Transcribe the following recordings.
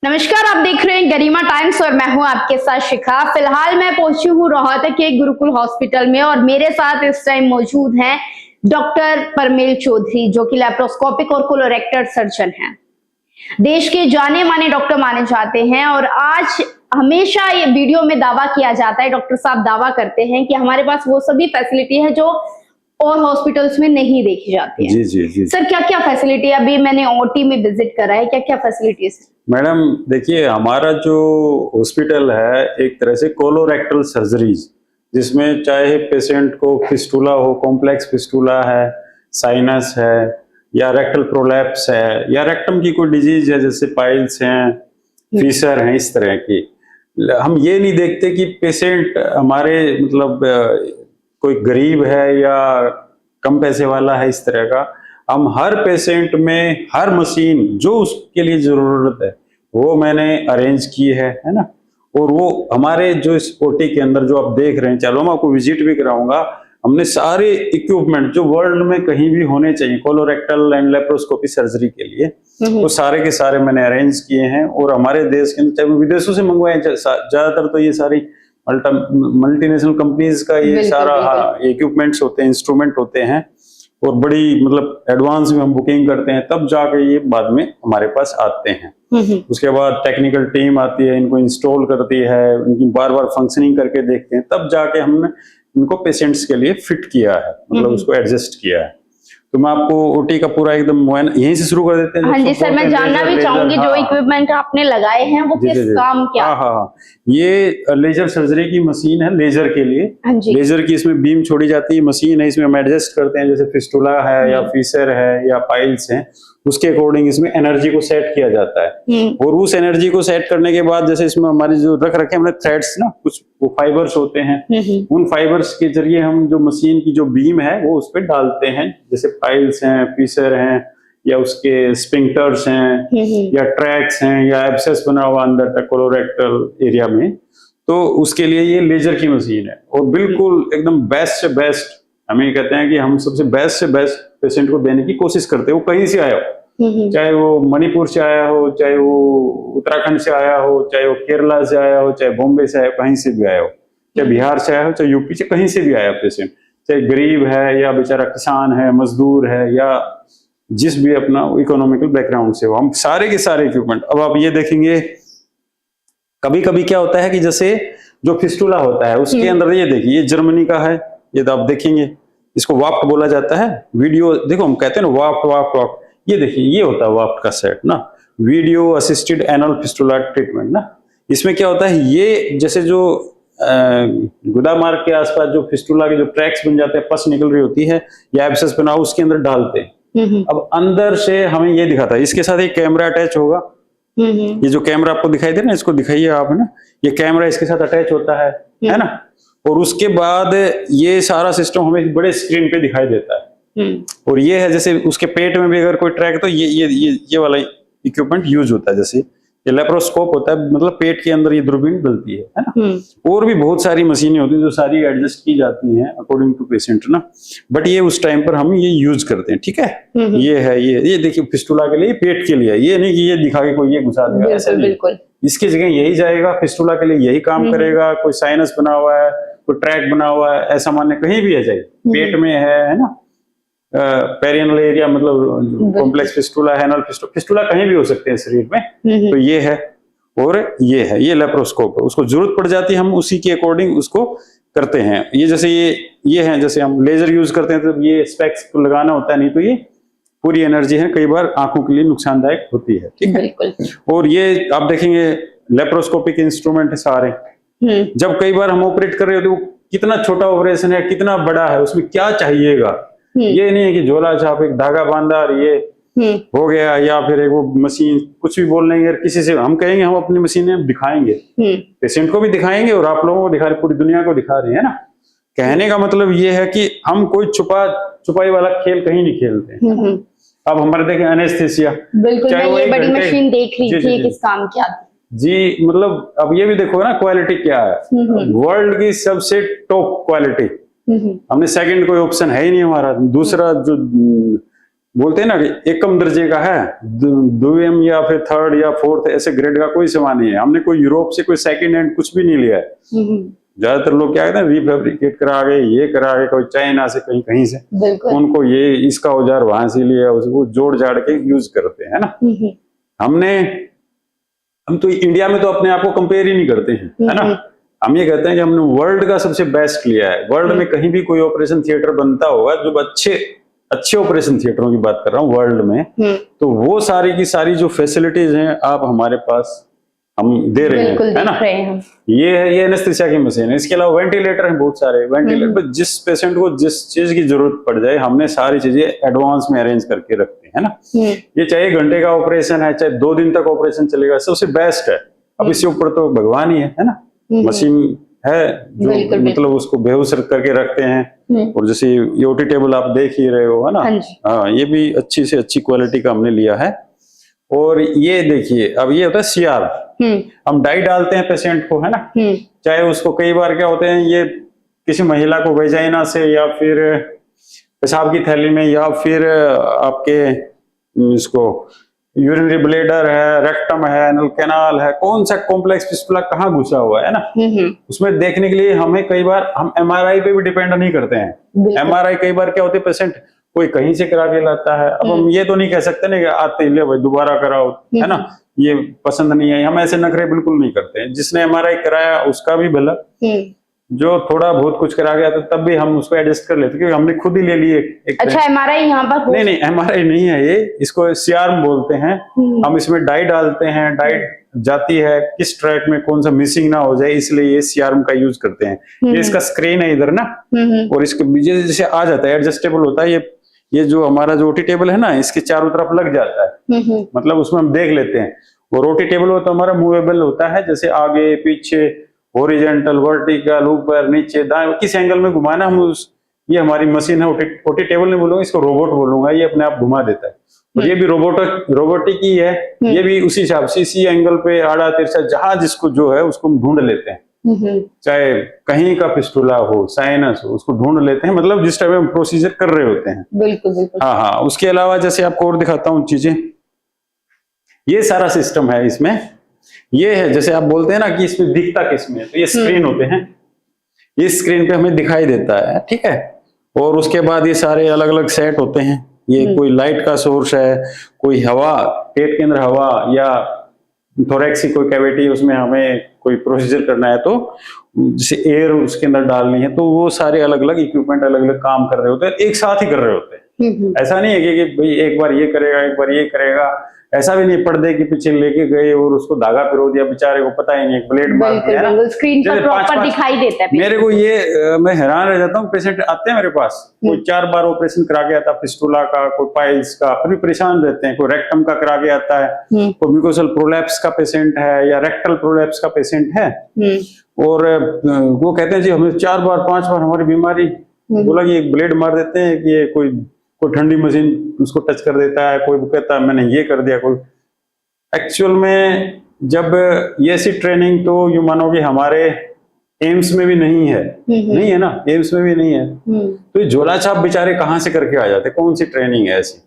नमस्कार, आप देख रहे हैं गरिमा टाइम्स और मैं हूं आपके साथ शिखा। फिलहाल मैं पहुंची हूं रोहतक के गुरुकुल हॉस्पिटल में और मेरे साथ इस टाइम मौजूद हैं डॉक्टर परमेल चौधरी, जो कि लैप्रोस्कोपिक और कोलोरेक्टर सर्जन हैं। देश के जाने माने डॉक्टर माने जाते हैं और आज हमेशा ये वीडियो में दावा किया जाता है, डॉक्टर साहब दावा करते हैं कि हमारे पास वो सभी फैसिलिटी है जो और हॉस्पिटल्स में नहीं देखी जाती है। जी। सर, क्या क्या फैसिलिटी, अभी मैंने ओटी में विजिट करा है, क्या क्या फैसिलिटीज? मैडम देखिए, हमारा जो हॉस्पिटल है एक तरह से कोलोरेक्टल सर्जरीज, जिसमें चाहे पेशेंट को फिस्टुला हो, कॉम्प्लेक्स फिस्टुला है, साइनस है, या रेक्टल प्रोलैप्स है, या रेक्टम की कोई डिजीज है जैसे पाइल्स हैं, फीसर हैं, इस तरह की। हम ये नहीं देखते कि पेशेंट हमारे मतलब कोई गरीब है या कम पैसे वाला है, इस तरह का। हम हर पेशेंट में हर मशीन जो उसके लिए जरूरत है वो मैंने अरेंज की है ना। और वो हमारे जो इस ओटी के अंदर जो आप देख रहे हैं, चलो मैं आपको विजिट भी कराऊंगा, हमने सारे इक्विपमेंट जो वर्ल्ड में कहीं भी होने चाहिए कोलोरेक्टल एंड लेप्रोस्कोपी सर्जरी के लिए, वो सारे के सारे मैंने अरेंज किए हैं। और हमारे देश के अंदर, चाहे विदेशों से मंगवाए, ज्यादातर तो ये सारी मल्टीनेशनल कंपनीज का ये सारा इक्विपमेंट्स होते हैं, इंस्ट्रूमेंट होते हैं, और बड़ी मतलब एडवांस में हम बुकिंग करते हैं, तब जाके ये बाद में हमारे पास आते हैं। उसके बाद टेक्निकल टीम आती है, इनको इंस्टॉल करती है, इनकी बार बार फंक्शनिंग करके देखते हैं, तब जाके हमने इनको पेशेंट्स के लिए फिट किया है, मतलब उसको एडजस्ट किया है। तो मैं आपको ओटी का पूरा एकदम यहीं से शुरू कर देते हैं। हाँ जी सर, मैं जानना भी चाहूंगी जो इक्विपमेंट आपने लगाए हैं वो किस काम क्या? हाँ, ये लेजर सर्जरी की मशीन है, लेजर के लिए। लेजर की इसमें बीम छोड़ी जाती है, मशीन है, इसमें हम एडजस्ट करते हैं, जैसे फिस्टुला है या फीसर है या पाइल्स हैं, उसके अकॉर्डिंग इसमें एनर्जी को सेट किया जाता है। और उस एनर्जी को सेट करने के बाद जैसे इसमें हमारी जो रख रखे हमने थ्रेड्स ना, कुछ वो फाइबर्स होते हैं, उन फाइबर्स के जरिए हम जो मशीन की जो बीम है वो उस पर डालते हैं। जैसे पाइल्स हैं, फीसर हैं, या उसके स्पिंक्टर्स हैं, या ट्रैक्स हैं, या एब्सेस बना हुआ अंदर कोलोरेक्टल एरिया में, तो उसके लिए ये लेजर की मशीन है। और बिल्कुल एकदम बेस्ट से बेस्ट, हमें कहते हैं कि हम सबसे बेस्ट से बेस्ट पेशेंट को देने की कोशिश करते हैं, वो कहीं से आया हो, चाहे वो मणिपुर से आया हो, चाहे वो उत्तराखंड से आया हो, चाहे वो केरला से आया हो, चाहे बॉम्बे से आया हो, कहीं से भी आया हो, चाहे बिहार से आया हो, चाहे यूपी से, कहीं से भी आया पेशेंट, चाहे गरीब है या बेचारा किसान है, मजदूर है, या जिस भी अपना इकोनॉमिकल बैकग्राउंड से हो, हम सारे के सारे इक्विपमेंट। अब आप ये देखेंगे, कभी कभी क्या होता है कि जैसे जो फिस्टुला होता है उसके अंदर, ये देखिए, ये जर्मनी का है, ये तो आप देखेंगे, इसको वाफ्ट बोला जाता है। वीडियो देखो, हम कहते हैं ना वाफ्ट वाफ्ट वाफ्ट, ये देखिए, ये होता है वाफ्ट का सेट ना, video assisted anal fistula treatment ना। इसमें क्या होता है, ये जैसे जो गुदा मार्ग के आसपास जो फिस्टुला के जो ट्रैक्स बन जाते हैं, पस निकल रही होती है या एब्सेस बना, उसके अंदर डालते हैं। अब अंदर से हमें ये दिखाता है, इसके साथ एक कैमरा अटैच होगा। ये जो कैमरा आपको दिखाई दे रहा है, इसको दिखाइए आप, है ना, ये कैमरा इसके साथ अटैच होता है ना। और उसके बाद ये सारा सिस्टम हमें बड़े स्क्रीन पे दिखाई देता है। और ये है, जैसे उसके पेट में भी अगर कोई ट्रैक है तो ये वाला इक्विपमेंट यूज होता है। जैसे ये लेप्रोस्कोप होता है, मतलब पेट के अंदर ये दूरबीन डलती है ना। और भी बहुत सारी मशीनें होती हैं जो सारी एडजस्ट की जाती हैं अकॉर्डिंग टू पेशेंट ना। बट ये उस टाइम पर हम ये यूज करते हैं, ठीक है। ये है, ये देखिए, फिस्टुला के लिए, पेट के लिए, ये नहीं कि ये दिखा के कोई ये घुसा देगा, ऐसा नहीं। इसकी जगह यही जाएगा, फिस्टुला के लिए यही काम करेगा। कोई साइनस बना हुआ है, कोई ट्रैक बना हुआ है, ऐसा मान्य कहीं भी है, जाए पेट में है ना, पेरियनल एरिया, मतलब कॉम्प्लेक्स फिस्टुला है, एनल फिस्टुला कहीं भी हो सकते हैं शरीर में। तो ये है, और ये है, ये लेप्रोस्कोप है। उसको जरूरत पड़ जाती है, हम उसी के अकॉर्डिंग उसको करते हैं। ये जैसे ये है, जैसे हम लेजर यूज करते हैं तो ये स्पेक्स को लगाना होता है, नहीं तो ये पूरी एनर्जी है, कई बार आंखों के लिए नुकसानदायक होती है, ठीक है। और ये आप देखेंगे लेप्रोस्कोपिक इंस्ट्रूमेंट है सारे। जब कई बार हम ऑपरेट कर रहे होते हैं, कितना छोटा ऑपरेशन है, कितना बड़ा है, उसमें क्या चाहिएगा, ये नहीं है कि झोला छाप एक धागा बांधा और ये हो गया, या फिर एक वो मशीन, कुछ भी बोल लेंगे किसी से, हम कहेंगे हम अपनी मशीनें दिखाएंगे, पेशेंट को भी दिखाएंगे और आप लोगों को दिखा रहे, पूरी दुनिया को दिखा रहे हैं ना। कहने का मतलब ये है कि हम कोई छुपाई वाला खेल कहीं नहीं खेलते। अब हमारे देखें एनेस्थेसिया, चाहे वो बड़ी मशीन देख रही थी, किस काम की आती जी, मतलब अब ये भी देखो ना, क्वालिटी क्या है, वर्ल्ड की सबसे टॉप क्वालिटी। हमने सेकंड कोई ऑप्शन है ही नहीं हमारा। दूसरा जो बोलते हैं ना कि एकम दर्जे का है, द्वितीय या फिर थर्ड या फोर्थ ऐसे ग्रेड का कोई सामान नहीं है। हमने कोई यूरोप से कोई सेकंड हैंड कुछ भी नहीं लिया है। ज्यादातर लोग क्या कहते हैं रिफेब्रिकेट करा गए, ये करा गए, कोई चाइना से कहीं से, उनको ये इसका औजार वहां से लिया, उसको जोड़ जाड़ के यूज करते हैं ना। हम तो इंडिया में तो अपने आप को कंपेयर ही नहीं करते हैं, है ना। हम ये कहते हैं कि हमने वर्ल्ड का सबसे बेस्ट लिया है। वर्ल्ड में कहीं भी कोई ऑपरेशन थिएटर बनता होगा, जो अच्छे ऑपरेशन थिएटरों की बात कर रहा हूँ वर्ल्ड में, तो वो सारी की सारी जो फैसिलिटीज हैं आप हमारे पास हम दे रहे हैं, है ना। ये है, ये एनेस्थीसिया की मशीन है। इसके अलावा वेंटिलेटर हैं, बहुत सारे वेंटिलेटर। जिस पेशेंट को जिस चीज की जरूरत पड़ जाए, हमने सारी चीजें एडवांस में अरेंज करके रखते हैं, है ना। ये चाहे 1 घंटे का ऑपरेशन है, चाहे 2 दिन तक ऑपरेशन चलेगा, सबसे बेस्ट है। अब इससे ऊपर तो भगवान ही है ना। मशीन है जो मतलब उसको बेहोश करके रखते हैं। और जैसे ये ओटी टेबल आप देख ही रहे हो, है ना। हाँ, ये भी अच्छी से अच्छी क्वालिटी का हमने लिया है। और ये देखिए, अब ये होता है सीआर। हम डाई डालते हैं पेशेंट को, है ना। चाहे उसको कई बार क्या होते हैं, ये किसी महिला को वेजाइना से या फिर पेशाब की थैली में या फिर आपके इसको यूरिनरी ब्लेडर है, रेक्टम है, एनल कैनाल है, कौन सा कॉम्प्लेक्स फिस्टुला कहाँ घुसा हुआ है ना। उसमें देखने के लिए हमें कई बार हम एमआरआई पे भी डिपेंड नहीं करते हैं। एमआरआई कई बार क्या होते हैं, पेशेंट कोई कहीं से करा के लाता है। अब हम ये तो नहीं कह सकते ना कि आते ही ले भाई दोबारा कराओ, है ना, ये पसंद नहीं है। हम ऐसे नखरे बिल्कुल नहीं करते हैं। जिसने एमआरआई कराया उसका भी भला, जो थोड़ा बहुत कुछ करा गया तो तब भी हम उसको एडजस्ट कर लेते, क्योंकि हमने खुद ही ले लिए। अच्छा, एमआरआई यहाँ पर नहीं एमआरआई नहीं है ये, इसको सीआर बोलते हैं। हम इसमें डाई डालते हैं, डाई जाती है किस ट्रैक में कौन सा मिसिंग ना हो जाए, इसलिए ये सीआरएम का यूज करते हैं। ये इसका स्क्रीन है इधर ना, और इसके बीच जैसे आ जाता है, एडजस्टेबल होता है। ये जो हमारा जो ओटी टेबल है ना, इसके चारों तरफ लग जाता है, मतलब उसमें हम देख लेते हैं। और ओटी टेबल हो तो हमारा मूवेबल होता है, जैसे आगे पीछे, हॉरिजॉन्टल, वर्टिकल, ऊपर नीचे, दाएं, किस एंगल में घुमाना हम ये हमारी मशीन है। ओटी टेबल नहीं बोलूंगा, इसको रोबोट बोलूंगा। ये अपने आप घुमा देता है। और ये भी रोबोटिक ही है। ये भी उसी हिसाब से इसी एंगल पे आड़ा तिरछा जहां जिसको जो है उसको हम ढूंढ लेते हैं। चाहे कहीं का फिस्टुला हो, साइनस हो, उसको ढूंढ लेते हैं। मतलब जिस टाइप हम प्रोसीजर कर रहे होते हैं। बिल्कुल। हाँ। उसके अलावा जैसे आपको और दिखाता हूँ चीजें, ये सारा सिस्टम है इसमें। ये है, जैसे आप बोलते हैं ना कि इसमें दिखता किसमें, तो ये स्क्रीन होते हैं। इस स्क्रीन पे हमें दिखाई देता है, ठीक है। और उसके बाद ये सारे अलग अलग सेट होते हैं। ये कोई लाइट का सोर्स है, कोई हवा, पेट के अंदर हवा या थोरैक्स की कोई कैविटी, उसमें हमें कोई प्रोसीजर करना है तो जैसे एयर उसके अंदर डालनी है, तो वो सारे अलग अलग इक्विपमेंट अलग अलग काम कर रहे होते हैं, एक साथ ही कर रहे होते हैं। ऐसा नहीं है कि भाई एक बार ये करेगा, एक बार ये करेगा। ऐसा भी नहीं, पर्दे के पीछे लेके गए और उसको धागा पिरो दिया, बेचारे को पता ही नहीं, ब्लेड मार दिया ना, स्क्रीन पर प्रॉपर दिखाई देता है। मेरे को ये मैं हैरान रह जाता हूँ। पेशेंट आते हैं मेरे पास, कोई 4 बार ऑपरेशन करा के आता, फिस्टुला का, कोई पाइल्स का, फिर भी परेशान रहते हैं। कोई रेक्टम का करा के आता है, कोई म्यूकोसल प्रोलैप्स का पेशेंट है या रेक्टल प्रोलैप्स का पेशेंट है, और वो कहते हैं जी हमें 4 बार 5 बार हमारी बीमारी, बोला कि एक ब्लेड मार देते हैं कि ये कोई ठंडी मशीन उसको टच कर देता है, कोई कहता है मैंने ये कर दिया। कोई एक्चुअल में जब ये ऐसी ट्रेनिंग तो यूं मानो कि हमारे एम्स में भी नहीं है, नहीं है ना, एम्स में भी नहीं है। तो ये झोला छाप बेचारे कहाँ से करके आ जाते, कौन सी ट्रेनिंग है ऐसी।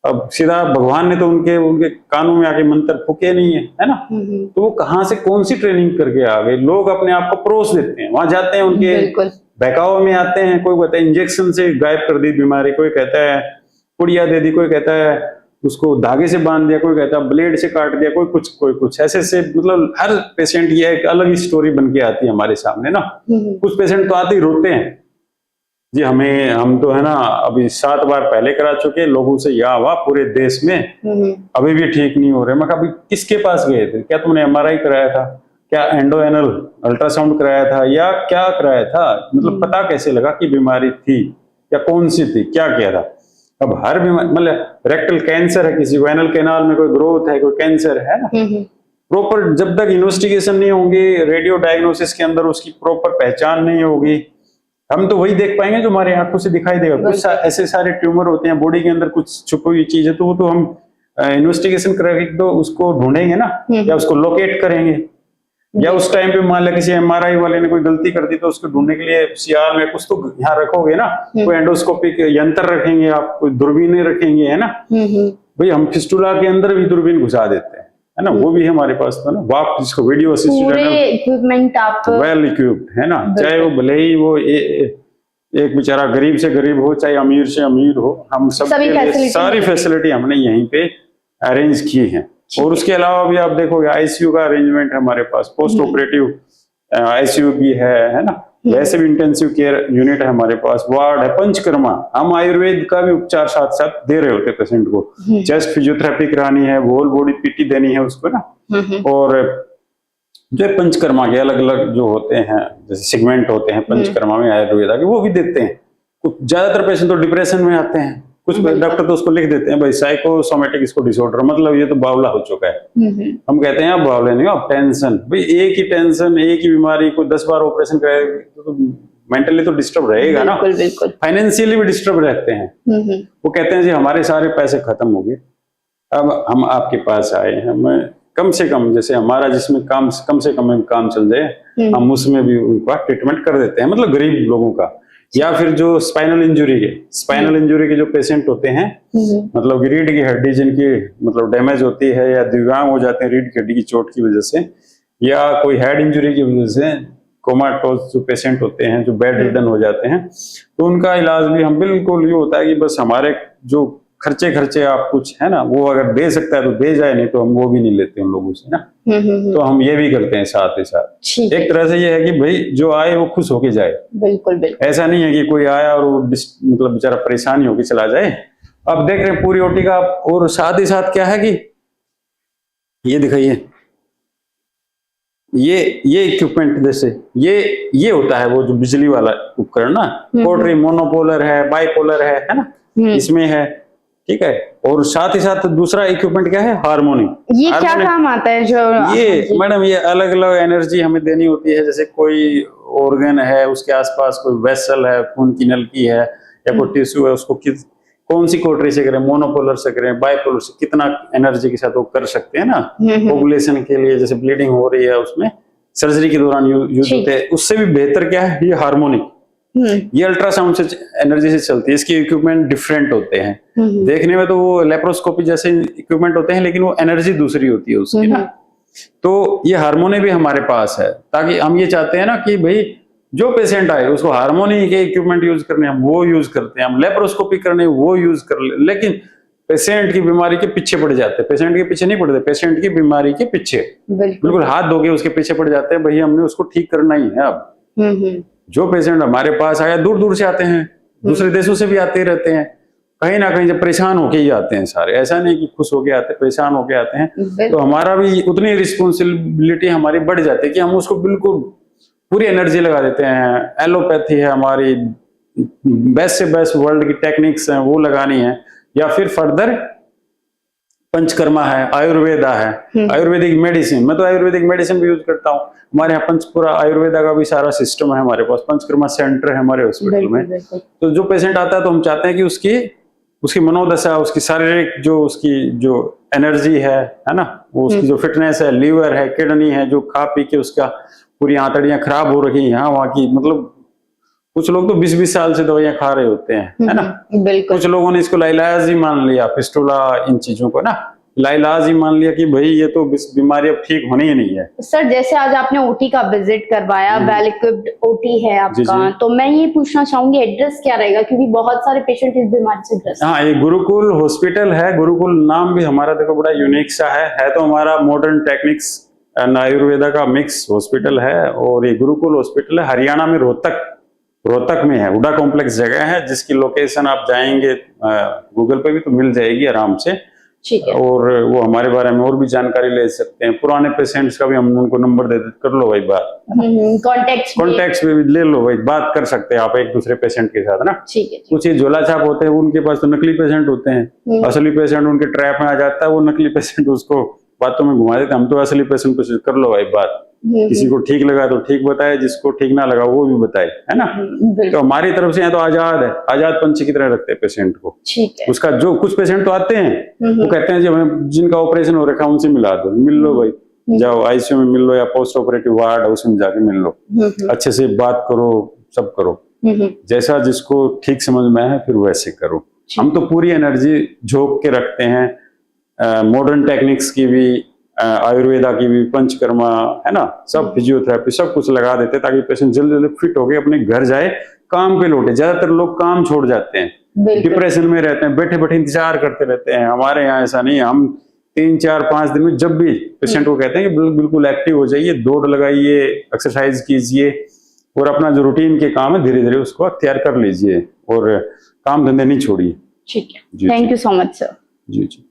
अब सीधा भगवान ने तो उनके कानों में आके मंत्र फूके नहीं है ना। तो वो कहाँ से कौन सी ट्रेनिंग करके आ गए। लोग अपने आप को परोस देते हैं, वहां जाते हैं, उनके बहकाव में आते हैं। कोई कहता है इंजेक्शन से गायब कर दी बीमारी, कोई कहता है पुड़िया दे दी, कोई कहता है उसको धागे से बांध दिया, कोई कहता है ब्लेड से काट दिया, कोई कुछ ऐसे मतलब हर पेशेंट की एक अलग ही स्टोरी बन के आती है हमारे सामने ना। कुछ पेशेंट तो आते ही रोते हैं जी, हम तो है ना अभी 7 बार पहले करा चुके, लोगों से या हुआ पूरे देश में, अभी भी ठीक नहीं हो रहे। मैं कभी किसके पास गए थे, क्या तुमने एमआरआई कराया था, क्या एंडो एनल अल्ट्रासाउंड कराया था, या क्या कराया था, मतलब पता कैसे लगा कि बीमारी थी या कौन सी थी, क्या किया था। अब हर बीमारी, मतलब रेक्टल कैंसर है किसी को, एनल कैनाल में कोई ग्रोथ है, कोई कैंसर है ना, प्रॉपर जब तक इन्वेस्टिगेशन नहीं होंगी, रेडियो डायग्नोसिस के अंदर उसकी प्रॉपर पहचान नहीं होगी, हम तो वही देख पाएंगे जो हमारी आंखों से दिखाई देगा। कुछ ऐसे सारे ट्यूमर होते हैं बॉडी के अंदर, कुछ छुपी हुई चीज है, तो वो तो हम इन्वेस्टिगेशन करके तो उसको ढूंढेंगे ना, या उसको लोकेट करेंगे। या उस टाइम पे मान लिया किसी एमआरआई वाले ने कोई गलती कर दी तो उसको ढूंढने के लिए सीआर में कुछ तो यहाँ रखोगे ना, कोई एंडोस्कोपिक यंत्र रखेंगे आप, कोई दूरबीनें रखेंगे, है ना। भाई हम फिस्टुला के अंदर भी दूरबीन घुसा देते हैं, है ना, वो भी हमारे पास तो ना, वाप जिसको वीडियो असिस्टेड इक्विपमेंट आप वेल इक्विप्ड है ना, चाहे वो भले ही वो एक बेचारा गरीब से गरीब हो, चाहे अमीर से अमीर हो, हम सब सारी फैसिलिटी हमने यहीं पे अरेंज की है। और उसके अलावा भी आप देखोगे आईसीयू का अरेंजमेंट है हमारे पास, पोस्ट ऑपरेटिव आईसीयू भी है ना, वैसे भी इंटेंसिव केयर यूनिट है हमारे पास, वार्ड है, पंचकर्मा, हम आयुर्वेद का भी उपचार साथ साथ दे रहे होते हैं पेशेंट को, चेस्ट फिजियोथेरेपी करानी है, होल बॉडी पीटी देनी है उसको ना, और जो पंचकर्मा के अलग अलग जो होते हैं जैसे सेगमेंट होते हैं पंचकर्मा में आयुर्वेदा के, वो भी देते हैं। ज्यादातर पेशेंट तो डिप्रेशन में आते हैं, कुछ डॉक्टर तो उसको लिख देते हैं भाई साइकोसोमेटिक इसको डिसऑर्डर, मतलब ये तो बावला हो चुका है। हम कहते हैं आप बावले नहीं हो, आप टेंशन, भाई एक ही टेंशन, एक ही बीमारी को 10 बार ऑपरेशन कराए तो मेंटली तो डिस्टर्ब रहेगा ना, फाइनेंशियली भी डिस्टर्ब रहते हैं। वो कहते हैं जी हमारे सारे पैसे खत्म हो गए, अब हम आपके पास आए हैं, हमें कम से कम जैसे हमारा जिसमें काम कम से कम काम चल जाए हम उसमें भी उनका ट्रीटमेंट कर देते हैं, मतलब गरीब लोगों का। या फिर जो स्पाइनल इंजरी के जो पेशेंट होते हैं, मतलब रीढ़ की हड्डी जिनकी मतलब डैमेज होती है या दिव्यांग हो जाते हैं रीढ़ की हड्डी की चोट की वजह से, या कोई हेड इंजरी की वजह से कोमाटोज जो पेशेंट होते हैं जो बेड रिडन हो जाते हैं, तो उनका इलाज भी हम बिल्कुल ये होता है कि बस हमारे जो खर्चे आप कुछ है ना वो अगर दे सकता है तो दे जाए, नहीं तो हम वो भी नहीं लेते उन लोगों से ना। तो हम ये भी करते हैं साथ ही साथ। एक तरह से ये है कि भाई जो आए वो खुश होके जाए, बिल्कुल। ऐसा नहीं है कि कोई आया और वो मतलब बेचारा परेशानी होके चला जाए। अब देख रहे हैं पूरी ओटी का, और साथ ही साथ क्या है कि ये दिखाइए, ये इक्विपमेंट जैसे ये होता है वो जो बिजली वाला उपकरण ना, कोटरी मोनोपोलर है, बाइपोलर है ना, इसमें है, ठीक है। और साथ ही साथ दूसरा इक्विपमेंट क्या है, हार्मोनी। ये क्या काम आता है? जो ये मैडम ये अलग अलग एनर्जी हमें देनी होती है, जैसे कोई ऑर्गन है उसके आसपास कोई वेसल है, खून की नलकी है या कोई टिश्यू है, उसको कौन सी कोटरी से करें, मोनोपोलर से करें, बाइपोलर से, कितना एनर्जी के साथ वो कर सकते हैं ना। ओवुलेशन के लिए जैसे ब्लीडिंग हो रही है उसमें सर्जरी के दौरान यूज होते हैं, उससे भी बेहतर क्या है ये हार्मोनिक। ये अल्ट्रासाउंड से एनर्जी से चलती है, इसके इक्विपमेंट डिफरेंट होते हैं, देखने में तो वो लेप्रोस्कोपी जैसे इक्विपमेंट होते हैं लेकिन वो एनर्जी दूसरी होती है उसकी ना। तो ये हार्मोनी भी हमारे पास है, ताकि हम ये चाहते हैं ना कि भाई जो पेशेंट आए उसको हार्मोनी के इक्विपमेंट यूज करने हम वो यूज करते हैं, हम लेप्रोस्कोपी करने वो यूज कर ले, लेकिन पेशेंट की बीमारी के पीछे पड़ जाते हैं, पेशेंट के पीछे नहीं पड़ते, पेशेंट की बीमारी के पीछे बिल्कुल हाथ धोके उसके पीछे पड़ जाते हैं, भाई हमने उसको ठीक करना ही है। अब जो पेशेंट हमारे पास आया दूर दूर से आते हैं, दूसरे देशों से भी आते रहते हैं, कहीं ना कहीं जब परेशान होके ही आते हैं सारे, ऐसा नहीं कि खुश होके आते, परेशान होके आते हैं। तो हमारा भी उतनी रिस्पॉन्सिबिलिटी हमारी बढ़ जाती है कि हम उसको बिल्कुल पूरी एनर्जी लगा देते हैं। एलोपैथी है हमारी, बेस्ट से बेस्ट वर्ल्ड की टेक्निक्स हैं वो लगानी है, या फिर फर्दर पंचकर्मा है, आयुर्वेदा है, आयुर्वेदिक मेडिसिन, मैं तो आयुर्वेदिक मेडिसिन भी यूज करता हूँ। हमारे यहाँ पंचपुरा आयुर्वेदा का भी सारा सिस्टम है हमारे पास, पंचकर्मा सेंटर है हमारे हॉस्पिटल में। तो जो पेशेंट आता है तो हम चाहते हैं कि उसकी मनोदशा, उसकी शारीरिक जो उसकी जो एनर्जी है ना, वो उसकी जो फिटनेस है, लीवर है, किडनी है, जो खा पी के उसका पूरी आंतड़ियां खराब हो रही हैं वहाँ की, मतलब कुछ लोग तो 20-20 साल से दवाइयां खा रहे होते हैं, है ना। कुछ लोगों ने इसको लाइलाज ही मान लिया, फिस्टुला इन चीजों को ना लाइलाज ही मान लिया कि भाई ये तो बीमारी अब ठीक होनी ही नहीं है। सर जैसे आज आपने ओटी का विजिट करवाया, वेल इक्विप्ड ओटी है आपका, तो मैं ये पूछना चाहूंगी एड्रेस क्या रहेगा, क्योंकि बहुत सारे पेशेंट इस बीमारी से ग्रस्त। हाँ, ये गुरुकुल हॉस्पिटल है। गुरुकुल नाम भी हमारा देखो बड़ा यूनिक सा है तो हमारा मॉडर्न टेक्निक्स एंड आयुर्वेदा का मिक्स हॉस्पिटल है। और ये गुरुकुल हॉस्पिटल है हरियाणा में, रोहतक में है, हुडा कॉम्प्लेक्स जगह है, जिसकी लोकेशन आप जाएंगे गूगल पे भी तो मिल जाएगी आराम से। ठीक है। और वो हमारे बारे में और भी जानकारी ले सकते हैं, पुराने पेशेंट्स का भी हम उनको नंबर दे देते, कर लो भाई बात, कॉन्टेक्ट भी ले लो भाई, बात कर सकते हैं आप एक दूसरे पेशेंट के साथ ना। ठीक है। कुछ ये झोला छाप होते हैं उनके पास तो नकली पेशेंट होते हैं, असली पेशेंट उनके ट्रैप में आ जाता है, वो नकली पेशेंट उसको बातों में घुमा देते। हम तो असली पेशेंट को कर लो भाई बात, किसी को ठीक लगा तो ठीक बताए, जिसको ठीक ना लगा वो भी बताए, है ना। तो हमारी तरफ से यहाँ तो आजाद पंछी की तरह रखते हैं पेशेंट को। ठीक है। उसका जो कुछ पेशेंट तो आते हैं वो कहते हैं जी हमें जिनका ऑपरेशन हो रखा है उनसे मिला दो, मिल लो भाई, जाओ आईसीयू में मिल लो या पोस्ट ऑपरेटिव वार्ड उसमें जाके मिल लो, अच्छे से बात करो, सब करो, जैसा जिसको ठीक समझ में है फिर वैसे करो। हम तो पूरी एनर्जी झोंक के रखते हैं, मॉडर्न टेक्निक्स की भी, आयुर्वेदा की भी, पंचकर्मा है ना, सब फिजियोथेरेपी सब कुछ लगा देते हैं ताकि पेशेंट जल्दी जल्दी फिट होके अपने घर जाए, काम पे लौटे। ज्यादातर लोग काम छोड़ जाते हैं, डिप्रेशन में रहते हैं, बैठे बैठे इंतजार करते रहते हैं। हमारे यहाँ ऐसा नहीं है, हम 3, 4, 5 दिन में जब भी पेशेंट को कहते हैं कि बिल्कुल एक्टिव हो जाइए, दौड़ लगाइए, एक्सरसाइज कीजिए और अपना जो रूटीन के काम है धीरे धीरे उसको अख्तियार कर लीजिए और काम धंधे नहीं छोड़िए। ठीक है, thank you so much sir. जी जी।